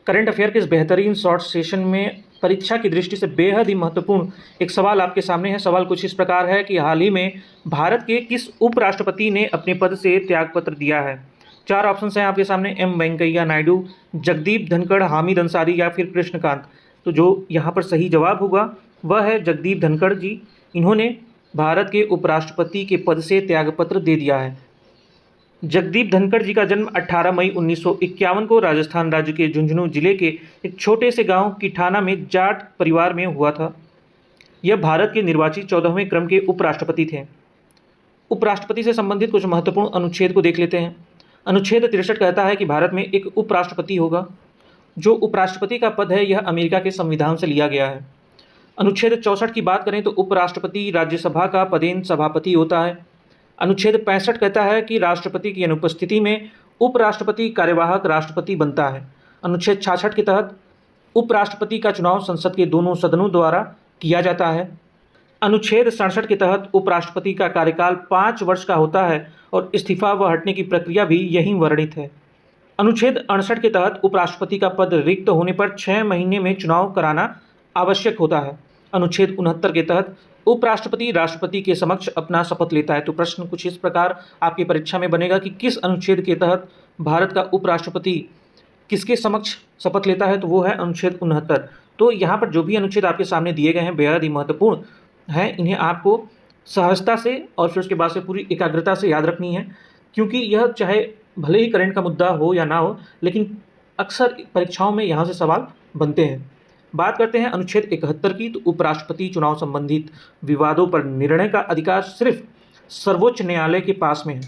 Current affair के इस बेहतरीन शॉर्ट सेशन में परीक्षा की दृष्टि से बेहद ही महत्वपूर्ण एक सवाल आपके सामने है। सवाल कुछ इस प्रकार है कि हाल ही में भारत के किस उपराष्ट्रपति ने अपने पद से त्यागपत्र दिया है। चार ऑप्शन हैं आपके सामने, एम वेंकैया नायडू, जगदीप धनखड़, हामिद अंसारी या फिर कृष्णकांत। तो जो यहाँ पर सही जवाब होगा वह है जगदीप धनखड़ जी। इन्होंने भारत के उपराष्ट्रपति के पद से त्यागपत्र दे दिया है। जगदीप धनखड़ जी का जन्म 18 मई 1951 को राजस्थान राज्य के झुंझुनू जिले के एक छोटे से गांव किठाना में जाट परिवार में हुआ था। यह भारत के निर्वाचित 14वें क्रम के उपराष्ट्रपति थे। उपराष्ट्रपति से संबंधित कुछ महत्वपूर्ण अनुच्छेद को देख लेते हैं। अनुच्छेद 63 कहता है कि भारत में एक उपराष्ट्रपति होगा। जो उपराष्ट्रपति का पद है यह अमेरिका के संविधान से लिया गया है। अनुच्छेद 64 की बात करें तो उपराष्ट्रपति राज्यसभा का पदेन सभापति होता है। अनुच्छेद 65 कहता है कि राष्ट्रपति की अनुपस्थिति में उपराष्ट्रपति कार्यवाहक राष्ट्रपति बनता है। अनुच्छेद 66 के तहत उपराष्ट्रपति का चुनाव संसद के दोनों सदनों द्वारा किया जाता है। अनुच्छेद 67 के तहत उपराष्ट्रपति का कार्यकाल 5 वर्ष का होता है और इस्तीफा व हटने की प्रक्रिया भी यहीं वर्णित है। अनुच्छेद 68 के तहत उपराष्ट्रपति का पद रिक्त होने पर 6 महीने में चुनाव कराना आवश्यक होता है। अनुच्छेद 69 के तहत उपराष्ट्रपति राष्ट्रपति के समक्ष अपना शपथ लेता है। तो प्रश्न कुछ इस प्रकार आपकी परीक्षा में बनेगा कि किस अनुच्छेद के तहत भारत का उपराष्ट्रपति किसके समक्ष शपथ लेता है, तो वो है अनुच्छेद 69। तो यहाँ पर जो भी अनुच्छेद आपके सामने दिए गए हैं बेहद ही महत्वपूर्ण हैं। इन्हें आपको सहजता से और फिर उसके बाद से पूरी एकाग्रता से याद रखनी है, क्योंकि यह चाहे भले ही करंट का मुद्दा हो या ना हो, लेकिन अक्सर परीक्षाओं में यहाँ से सवाल बनते हैं। बात करते हैं अनुच्छेद 71 की। तो उपराष्ट्रपति चुनाव संबंधित विवादों पर निर्णय का अधिकार सिर्फ सर्वोच्च न्यायालय के पास में है।